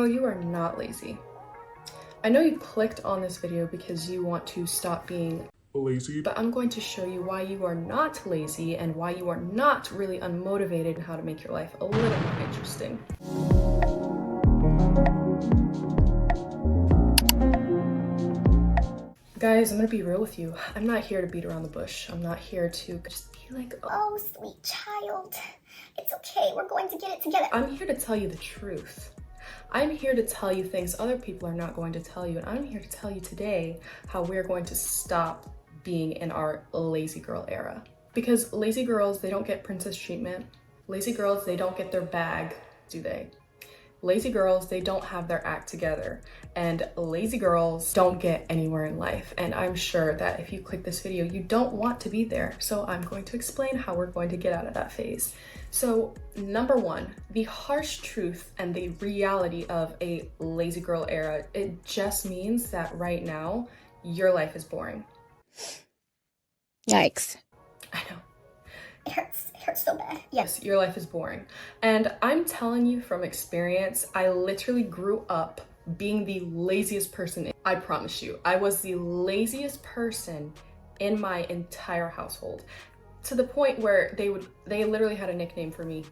Girl, you are not lazy. I know you clicked on this video because you want to stop being lazy, but I'm going to show you why you are not lazy and why you are not really unmotivated and how to make your life a little more interesting. Guys, I'm gonna be real with you. I'm not here to beat around the bush. I'm not here to just be like, oh, sweet child, it's okay, we're going to get it together. I'm here to tell you the truth. I'm here to tell you things other people are not going to tell you, and I'm here to tell you today how we're going to stop being in our lazy girl era. Because lazy girls, they don't get princess treatment. Lazy girls, they don't get their bag, do they? Lazy girls, they don't have their act together, and lazy girls don't get anywhere in life. And I'm sure that if you click this video, you don't want to be there. So I'm going to explain how we're going to get out of that phase. So number one, the harsh truth and the reality of a lazy girl era, it just means that right now, your life is boring. Yikes. I know. It hurts so bad. Yes, your life is boring. And I'm telling you from experience, I literally grew up being the laziest person. I promise you, I was the laziest person in my entire household, to the point where they literally had a nickname for me.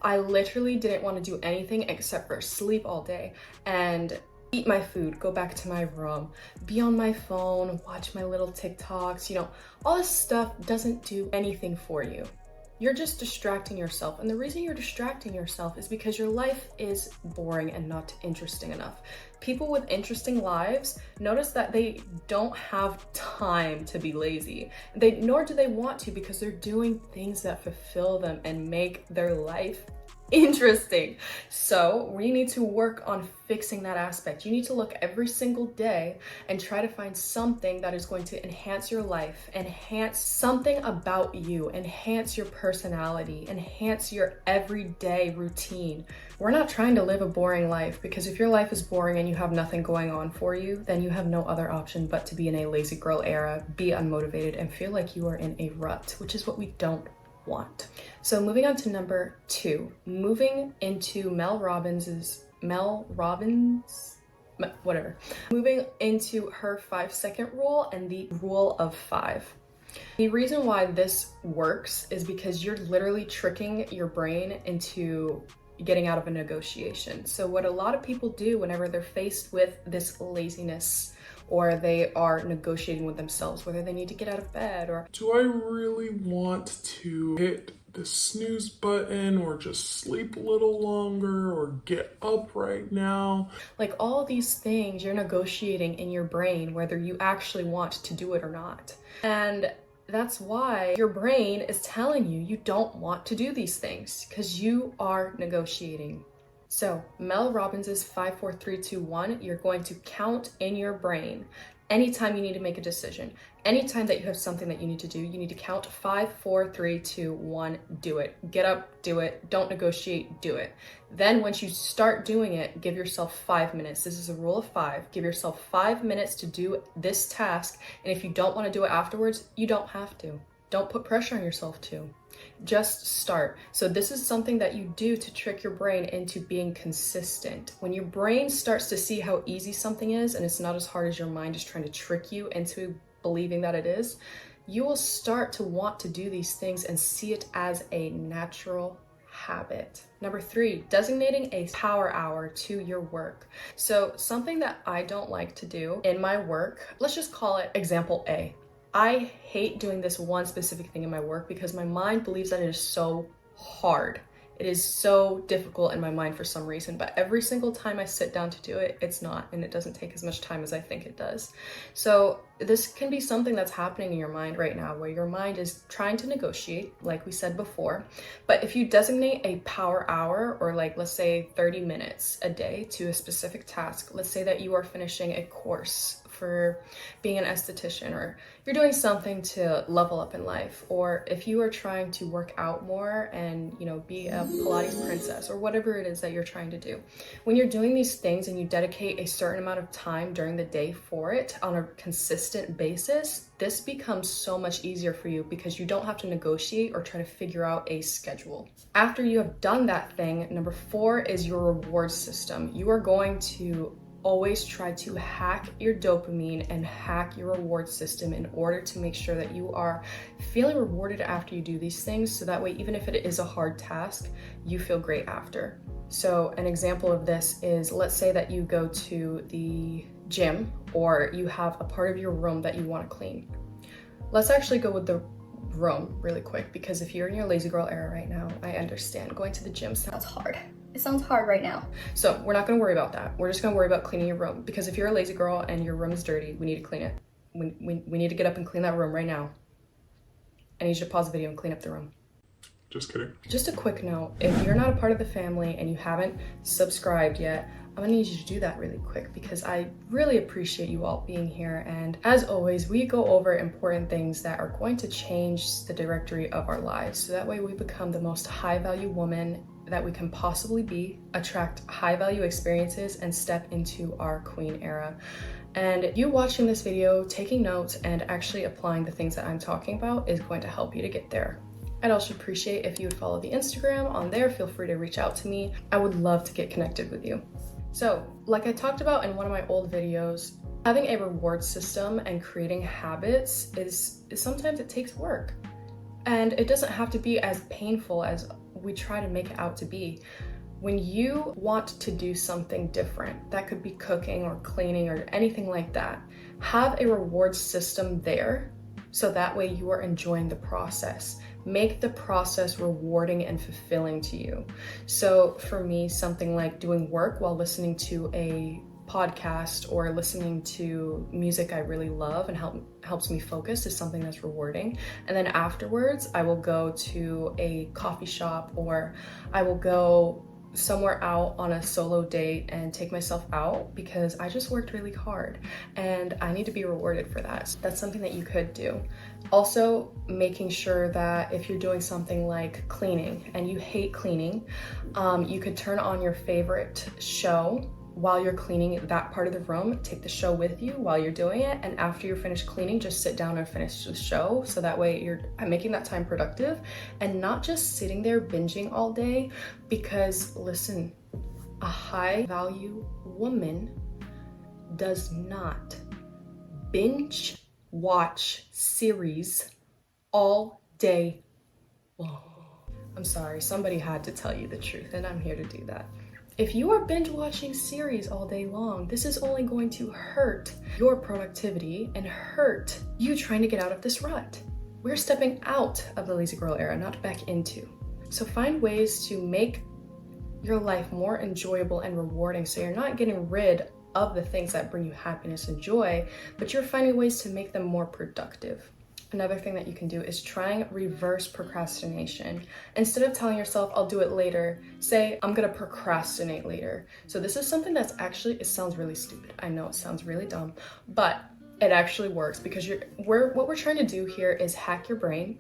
I literally didn't want to do anything except for sleep all day and eat my food, go back to my room, be on my phone, watch my little TikToks, you know, all this stuff doesn't do anything for you. You're just distracting yourself. And the reason you're distracting yourself is because your life is boring and not interesting enough. People with interesting lives, notice that they don't have time to be lazy. Nor do they want to, because they're doing things that fulfill them and make their life interesting. So we need to work on fixing that aspect. You need to look every single day and try to find something that is going to enhance your life, enhance something about you, enhance your personality, enhance your everyday routine. We're not trying to live a boring life, because if your life is boring and you have nothing going on for you, then you have no other option but to be in a lazy girl era, be unmotivated, and feel like you are in a rut, which is what we don't want. So moving on to number two, moving into moving into her 5-second rule and the rule of 5. The reason why this works is because you're literally tricking your brain into getting out of a negotiation. So what a lot of people do whenever they're faced with this laziness, or they are negotiating with themselves, whether they need to get out of bed or, do I really want to hit the snooze button or just sleep a little longer or get up right now? like all these things you're negotiating in your brain, whether you actually want to do it or not. And that's why your brain is telling you you don't want to do these things, because you are negotiating. So Mel Robbins' 5, 4, 3, 2, 1, you're going to count in your brain anytime you need to make a decision. Anytime that you have something that you need to do, you need to count 5, 4, 3, 2, 1, do it. Get up, do it. Don't negotiate, do it. Then once you start doing it, give yourself 5 minutes. This is a rule of 5. Give yourself 5 minutes to do this task. And if you don't want to do it afterwards, you don't have to. Don't put pressure on yourself to. Just start. So this is something that you do to trick your brain into being consistent. When your brain starts to see how easy something is, and it's not as hard as your mind is trying to trick you into believing that it is, you will start to want to do these things and see it as a natural habit. Number 3, designating a power hour to your work. So something that I don't like to do in my work, let's just call it example A. I hate doing this one specific thing in my work because my mind believes that it is so hard. It is so difficult in my mind for some reason, but every single time I sit down to do it, it's not, and it doesn't take as much time as I think it does. So this can be something that's happening in your mind right now, where your mind is trying to negotiate, like we said before. But if you designate a power hour, or like, let's say 30 minutes a day to a specific task, let's say that you are finishing a course for being an esthetician, or you're doing something to level up in life, or if you are trying to work out more and, you know, be a Pilates princess, or whatever it is that you're trying to do. When you're doing these things and you dedicate a certain amount of time during the day for it on a consistent basis, this becomes so much easier for you because you don't have to negotiate or try to figure out a schedule. After you have done that thing, number 4 is your reward system. You are going to always try to hack your dopamine and hack your reward system in order to make sure that you are feeling rewarded after you do these things, so that way, even if it is a hard task, you feel great after. So an example of this is, let's say that you go to the gym or you have a part of your room that you want to clean. Let's actually go with the room really quick, because if you're in your lazy girl era right now, I understand going to the gym sounds hard. It sounds hard right now. So we're not going to worry about that. We're just going to worry about cleaning your room, because if you're a lazy girl and your room is dirty, we need to clean it. We need to get up and clean that room right now. I need you to pause the video and clean up the room. Just kidding. Just a quick note, if you're not a part of the family and you haven't subscribed yet, I'm gonna need you to do that really quick, because I really appreciate you all being here. And as always, we go over important things that are going to change the directory of our lives, so that way we become the most high value woman that we can possibly be, attract high value experiences, and step into our queen era. And you watching this video, taking notes, and actually applying the things that I'm talking about is going to help you to get there. I'd also appreciate if you would follow the Instagram on there. Feel free to reach out to me. I would love to get connected with you. So, like I talked about in one of my old videos, having a reward system and creating habits is sometimes it takes work. And it doesn't have to be as painful as we try to make it out to be. When you want to do something different, that could be cooking or cleaning or anything like that, have a reward system there, so that way you are enjoying the process. Make the process rewarding and fulfilling to you. So for me, something like doing work while listening to a podcast or listening to music I really love and helps me focus is something that's rewarding. And then afterwards, I will go to a coffee shop, or I will go somewhere out on a solo date and take myself out because I just worked really hard and I need to be rewarded for that. So that's something that you could do. Also, making sure that if you're doing something like cleaning and you hate cleaning, you could turn on your favorite show while you're cleaning that part of the room. Take the show with you while you're doing it, and after you're finished cleaning, just sit down and finish the show, so that way I'm making that time productive and not just sitting there binging all day. Because listen, a high value woman does not binge watch series all day long. I'm sorry, somebody had to tell you the truth, and I'm here to do that. If you are binge watching series all day long, this is only going to hurt your productivity and hurt you trying to get out of this rut. We're stepping out of the lazy girl era, not back into. So find ways to make your life more enjoyable and rewarding, so you're not getting rid of the things that bring you happiness and joy, but you're finding ways to make them more productive. Another thing that you can do is trying reverse procrastination. Instead of telling yourself, I'll do it later, say, I'm gonna procrastinate later. So this is something that's actually, it sounds really stupid. I know it sounds really dumb, but it actually works, because what we're trying to do here is hack your brain,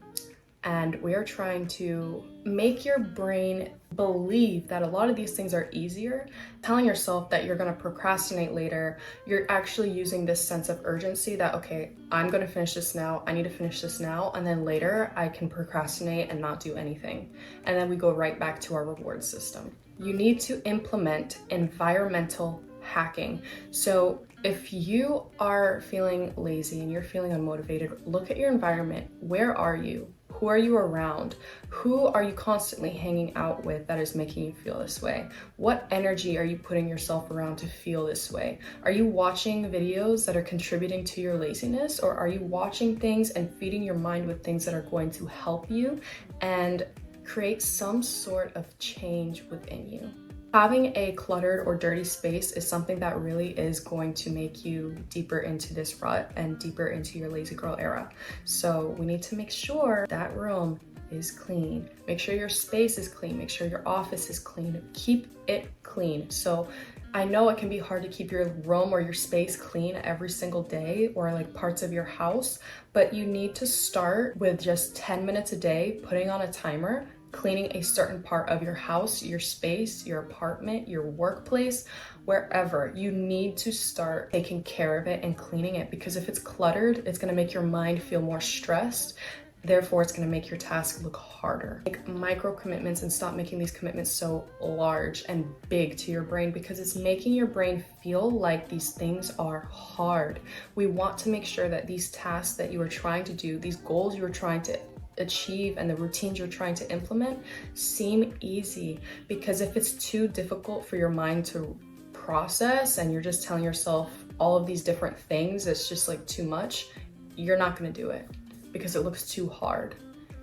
and we are trying to make your brain believe that a lot of these things are easier. Telling yourself that you're gonna procrastinate later, you're actually using this sense of urgency that, okay, I'm gonna finish this now, I need to finish this now, and then later I can procrastinate and not do anything. And then we go right back to our reward system. You need to implement environmental hacking. So if you are feeling lazy and you're feeling unmotivated, look at your environment. Where are you? Who are you around? Who are you constantly hanging out with that is making you feel this way? What energy are you putting yourself around to feel this way? Are you watching videos that are contributing to your laziness, or are you watching things and feeding your mind with things that are going to help you and create some sort of change within you? Having a cluttered or dirty space is something that really is going to make you deeper into this rut and deeper into your lazy girl era. So we need to make sure that room is clean. Make sure your space is clean. Make sure your office is clean. Keep it clean. So I know it can be hard to keep your room or your space clean every single day, or like parts of your house, but you need to start with just 10 minutes a day, putting on a timer, cleaning a certain part of your house, your space, your apartment, your workplace, wherever. You need to start taking care of it and cleaning it, because if it's cluttered, it's going to make your mind feel more stressed. Therefore, it's going to make your task look harder. Make micro commitments and stop making these commitments so large and big to your brain, because it's making your brain feel like these things are hard. We want to make sure that these tasks that you are trying to do, these goals you are trying to achieve, and the routines you're trying to implement seem easy, because if it's too difficult for your mind to process and you're just telling yourself all of these different things, it's just like too much, you're not going to do it because it looks too hard.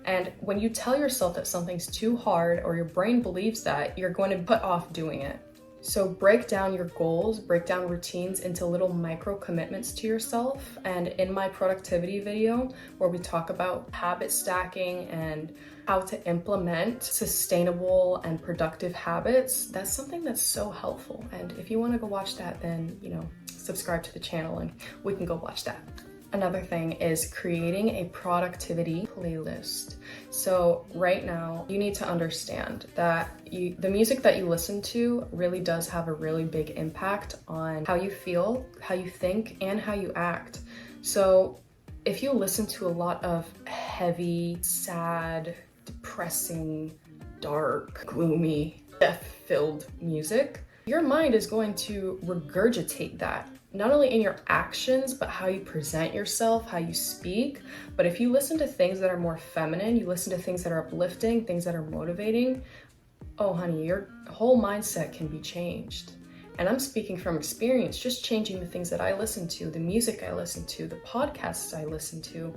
And when you tell yourself that something's too hard, or your brain believes that, you're going to put off doing it. So break down your goals, break down routines into little micro commitments to yourself. And in my productivity video, where we talk about habit stacking and how to implement sustainable and productive habits, that's something that's so helpful. And if you want to go watch that, then, subscribe to the channel and we can go watch that. Another thing is creating a productivity playlist. So right now, you need to understand that the music that you listen to really does have a really big impact on how you feel, how you think, and how you act. So if you listen to a lot of heavy, sad, depressing, dark, gloomy, death-filled music, your mind is going to regurgitate that, not only in your actions, but how you present yourself, how you speak. But if you listen to things that are more feminine, you listen to things that are uplifting, things that are motivating, oh honey, your whole mindset can be changed. And I'm speaking from experience, just changing the things that I listen to, the music I listen to, the podcasts I listen to.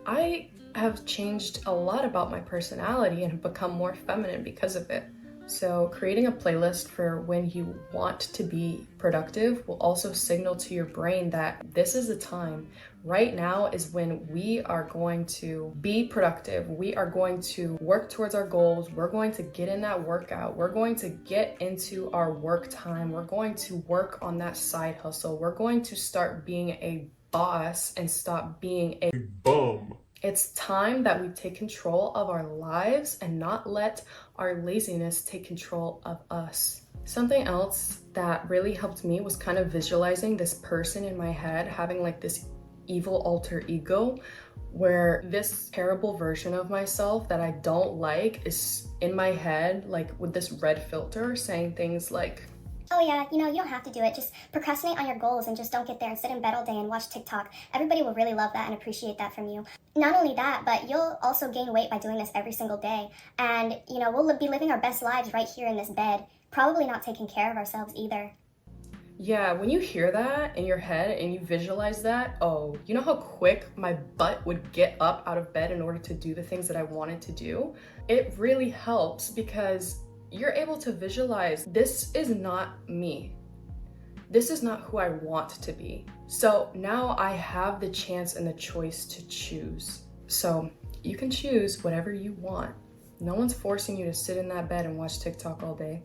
I have changed a lot about my personality and have become more feminine because of it. So creating a playlist for when you want to be productive will also signal to your brain that this is the time. Right now is when we are going to be productive. We are going to work towards our goals. We're going to get in that workout. We're going to get into our work time. We're going to work on that side hustle. We're going to start being a boss and stop being a bum. It's time that we take control of our lives and not let our laziness take control of us. Something else that really helped me was kind of visualizing this person in my head having like this evil alter ego, where this terrible version of myself that I don't like is in my head, like with this red filter, saying things like, oh yeah, you don't have to do it. Just procrastinate on your goals and just don't get there and sit in bed all day and watch TikTok. Everybody will really love that and appreciate that from you. Not only that, but you'll also gain weight by doing this every single day. And, we'll be living our best lives right here in this bed, probably not taking care of ourselves either. Yeah, when you hear that in your head and you visualize that, oh, you know how quick my butt would get up out of bed in order to do the things that I wanted to do? It really helps because you're able to visualize, this is not me. This is not who I want to be. So now I have the chance and the choice to choose. So you can choose whatever you want. No one's forcing you to sit in that bed and watch TikTok all day.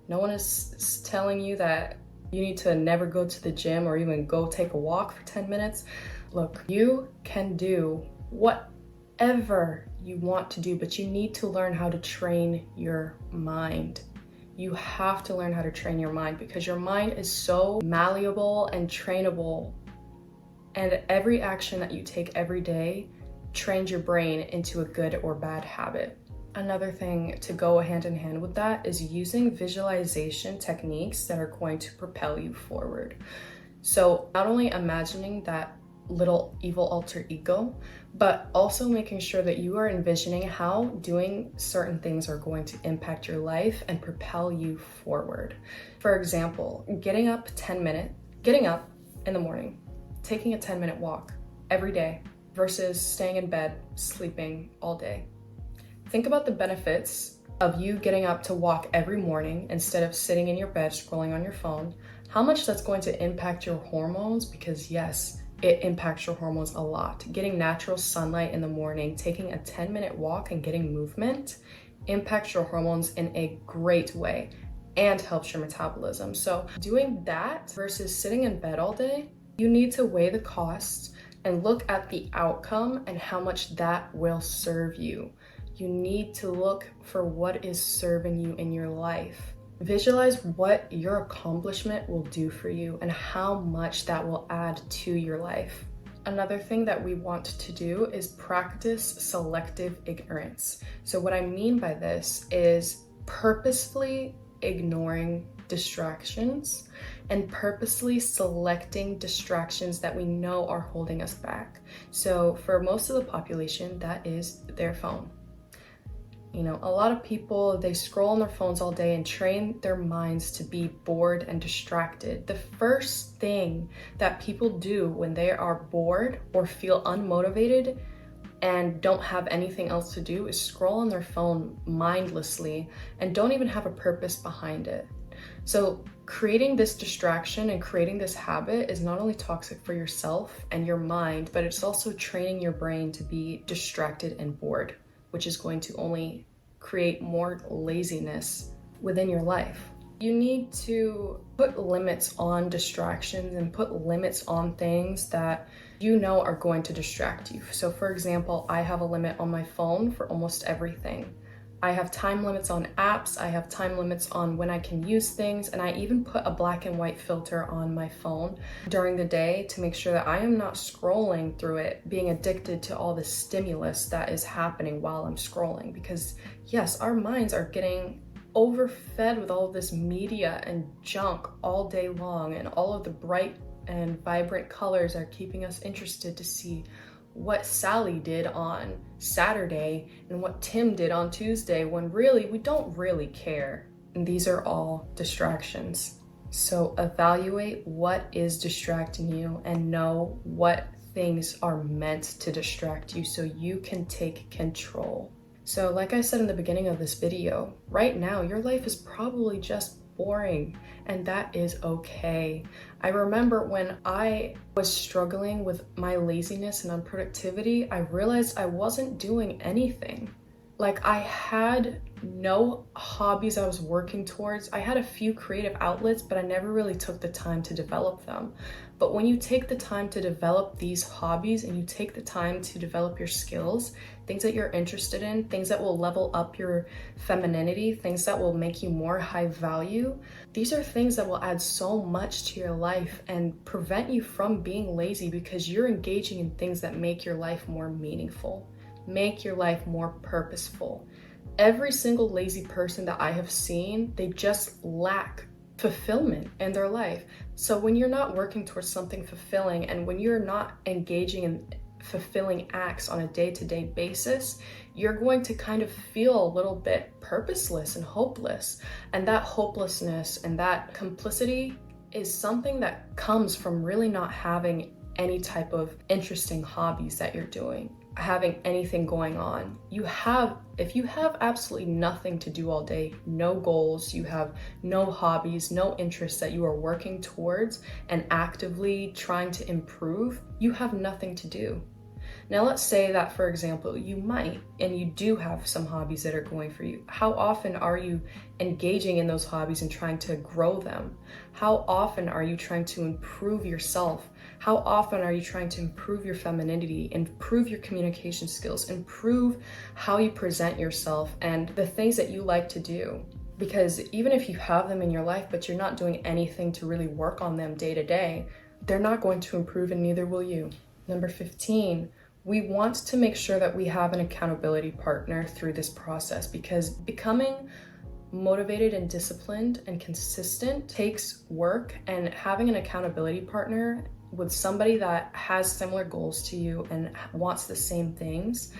No one is telling you that you need to never go to the gym or even go take a walk for 10 minutes. Look, you can do whatever you want to do, but you need to learn how to train your mind. You have to learn how to train your mind because your mind is so malleable and trainable. And every action that you take every day trains your brain into a good or bad habit. Another thing to go hand in hand with that is using visualization techniques that are going to propel you forward. So not only imagining that little evil alter ego, but also making sure that you are envisioning how doing certain things are going to impact your life and propel you forward. For example, getting up in the morning, taking a 10-minute walk every day versus staying in bed, sleeping all day. Think about the benefits of you getting up to walk every morning instead of sitting in your bed scrolling on your phone, how much that's going to impact your hormones, because yes, it impacts your hormones a lot. Getting natural sunlight in the morning, taking a 10-minute walk and getting movement impacts your hormones in a great way. and helps your metabolism. So doing that versus sitting in bed all day, you need to weigh the costs and look at the outcome and how much that will serve you. You need to look for what is serving you in your life. Visualize what your accomplishment will do for you and how much that will add to your life. Another thing that we want to do is practice selective ignorance. So what I mean by this is purposefully ignoring distractions and purposely selecting distractions that we know are holding us back. So for most of the population, that is their phone. You know, a lot of people, they scroll on their phones all day and train their minds to be bored and distracted. The first thing that people do when they are bored or feel unmotivated and don't have anything else to do is scroll on their phone mindlessly and don't even have a purpose behind it. So creating this distraction and creating this habit is not only toxic for yourself and your mind, but it's also training your brain to be distracted and bored, which is going to only create more laziness within your life. You need to put limits on distractions and put limits on things that you know are going to distract you. So for example, I have a limit on my phone for almost everything. I have time limits on apps, I have time limits on when I can use things, and I even put a black and white filter on my phone during the day to make sure that I am not scrolling through it, being addicted to all the stimulus that is happening while I'm scrolling. Because yes, our minds are getting overfed with all of this media and junk all day long, and all of the bright and vibrant colors are keeping us interested to see what Sally did on Saturday and what Tim did on Tuesday, when really we don't really care. And these are all distractions. So evaluate what is distracting you and know what things are meant to distract you so you can take control. So like I said in the beginning of this video, right now your life is probably just boring, and that is okay. I remember when I was struggling with my laziness and unproductivity, I realized I wasn't doing anything. Like, I had no hobbies I was working towards. I had a few creative outlets, but I never really took the time to develop them. But when you take the time to develop these hobbies and you take the time to develop your skills, things that you're interested in, things that will level up your femininity, things that will make you more high value, these are things that will add so much to your life and prevent you from being lazy, because you're engaging in things that make your life more meaningful, make your life more purposeful. Every single lazy person that I have seen, they just lack fulfillment in their life. So when you're not working towards something fulfilling, and when you're not engaging in fulfilling acts on a day-to-day basis, you're going to kind of feel a little bit purposeless and hopeless. And that hopelessness and that complicity is something that comes from really not having any type of interesting hobbies that you're doing, having anything going on. If you have absolutely nothing to do all day, no goals, you have no hobbies, no interests that you are working towards and actively trying to improve, you have nothing to do. Now let's say that, for example, you might, and you do have some hobbies that are going for you. How often are you engaging in those hobbies and trying to grow them? How often are you trying to improve yourself? How often are you trying to improve your femininity, improve your communication skills, improve how you present yourself and the things that you like to do? Because even if you have them in your life, but you're not doing anything to really work on them day to day, they're not going to improve, and neither will you. Number 15, we want to make sure that we have an accountability partner through this process, because becoming motivated and disciplined and consistent takes work, and having an accountability partner with somebody that has similar goals to you and wants the same things,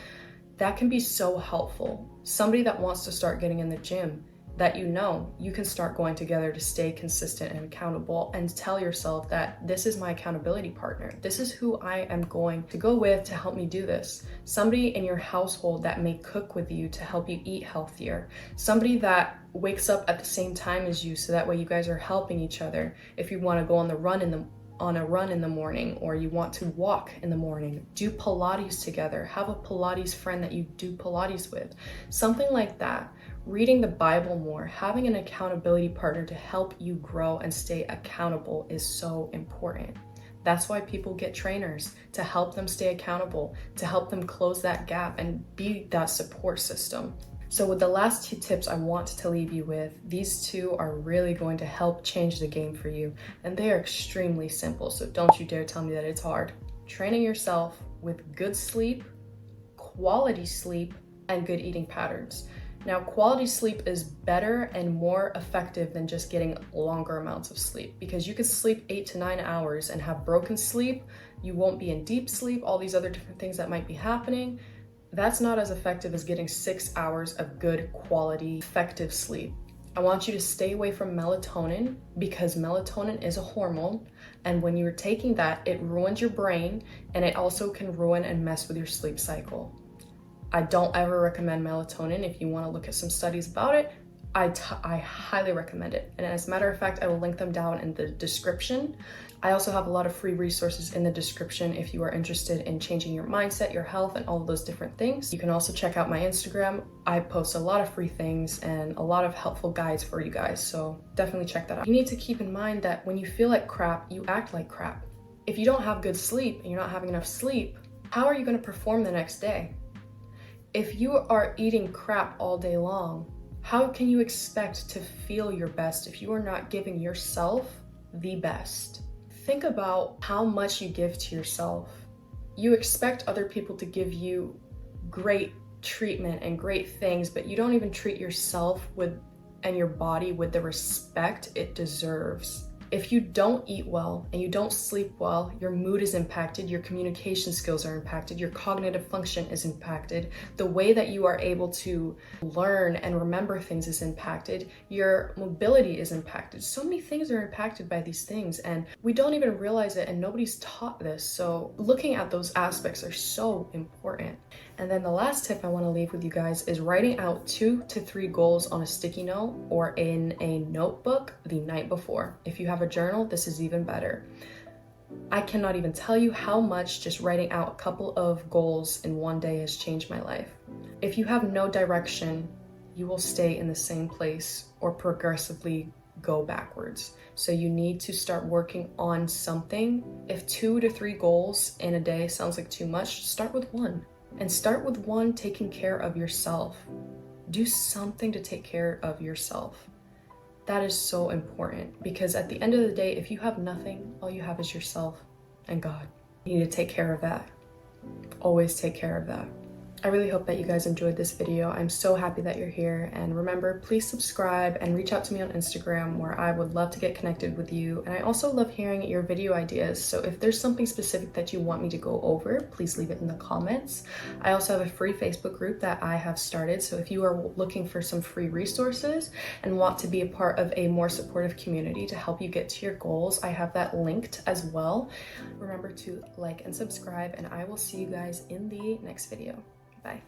that can be so helpful. Somebody that wants to start getting in the gym, that you can start going together to stay consistent and accountable, and tell yourself that this is my accountability partner. This is who I am going to go with to help me do this. Somebody in your household that may cook with you to help you eat healthier. Somebody that wakes up at the same time as you, so that way you guys are helping each other. If you want to go on a run in the morning, or you want to walk in the morning, do Pilates together, have a Pilates friend that you do Pilates with, something like that. Reading the Bible more, having an accountability partner to help you grow and stay accountable is so important. That's why people get trainers, to help them stay accountable, to help them close that gap and be that support system. So with the last 2 tips I want to leave you with, these 2 are really going to help change the game for you. And they are extremely simple, so don't you dare tell me that it's hard. Training yourself with good sleep, quality sleep, and good eating patterns. Now, quality sleep is better and more effective than just getting longer amounts of sleep, because you could sleep 8 to 9 hours and have broken sleep. You won't be in deep sleep, all these other different things that might be happening. That's not as effective as getting 6 hours of good quality, effective sleep. I want you to stay away from melatonin, because melatonin is a hormone. And when you're taking that, it ruins your brain, and it also can ruin and mess with your sleep cycle. I don't ever recommend melatonin. If you want to look at some studies about it, I highly recommend it. And as a matter of fact, I will link them down in the description. I also have a lot of free resources in the description if you are interested in changing your mindset, your health, and all of those different things. You can also check out my Instagram. I post a lot of free things and a lot of helpful guides for you guys, so definitely check that out. You need to keep in mind that when you feel like crap, you act like crap. If you don't have good sleep and you're not having enough sleep, how are you going to perform the next day? If you are eating crap all day long, how can you expect to feel your best if you are not giving yourself the best? Think about how much you give to yourself. You expect other people to give you great treatment and great things, but you don't even treat yourself and your body with the respect it deserves. If you don't eat well and you don't sleep well, your mood is impacted, your communication skills are impacted, your cognitive function is impacted, the way that you are able to learn and remember things is impacted, your mobility is impacted. So many things are impacted by these things, and we don't even realize it, and nobody's taught this. So looking at those aspects are so important. And then the last tip I want to leave with you guys is writing out 2 to 3 goals on a sticky note or in a notebook the night before. If you have a journal, this is even better. I cannot even tell you how much just writing out a couple of goals in one day has changed my life. If you have no direction, you will stay in the same place or progressively go backwards. So you need to start working on something. If 2 to 3 goals in a day sounds like too much, start with 1. And start with 1 taking care of yourself. Do something to take care of yourself. That is so important, because at the end of the day, if you have nothing, all you have is yourself and God. You need to take care of that. Always take care of that. I really hope that you guys enjoyed this video. I'm so happy that you're here. And remember, please subscribe and reach out to me on Instagram, where I would love to get connected with you. And I also love hearing your video ideas. So if there's something specific that you want me to go over, please leave it in the comments. I also have a free Facebook group that I have started. So if you are looking for some free resources and want to be a part of a more supportive community to help you get to your goals, I have that linked as well. Remember to like and subscribe, and I will see you guys in the next video. Bye.